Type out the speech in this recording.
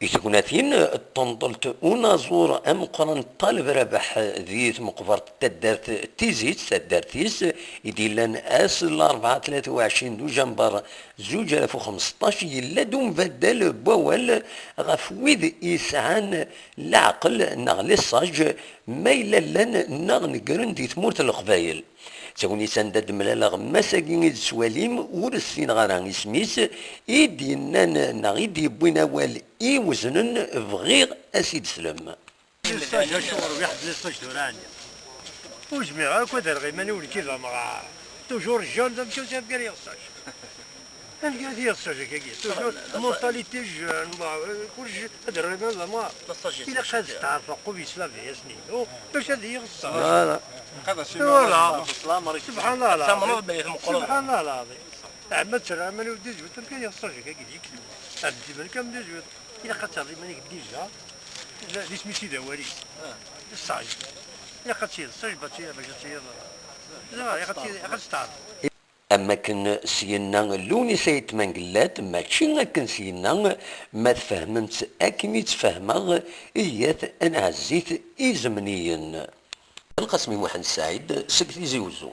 إثنين تنضلت ونازور أمقرن طالب ربح ذيث مقبرة تدارت تيزيت تدارتيس يديلان أس الأربعة 23 دو جنبر 2015 يلا دوم بدل بوال غفويد إسعان العقل نغلي الصاج ما إلا لن نغنقرن دي ثمورة القبايل توني سندد ملالا مساكين سواليم ورسين غاران اسميس إيدينان نغيدي بوين أوال إيوزنن فغير أسيد سلم لسه شهور واحد لسه شهور عني وجميع كدر غير ماني ولي كذا مع توجور جون دم كل شيء بقى يصاج انا قاعد يصاج كي توجور مونتاليتي جون كل شيء هذا غير ما إلا خد تعرف قوي سلام يا سنين باش هذه يصاج لا لا سبحان الله سبحان الله العظيم عمد ترى ماني ودي جوت كان يصاج كي يكذب عندي بالك كم ديجوت إلا خدت ماني ديجا ليش مشي دوالي الصاج يا خدتي الصاج باتي باش لا يا خدتي تعرف أما كن سينا لوني سيت منقلات ماشي كن سينا ما تفهمت أكمي تفهمغ إياث أنا عزيت إزمنيا القسمي محمد سعيد سكتي زيوزو.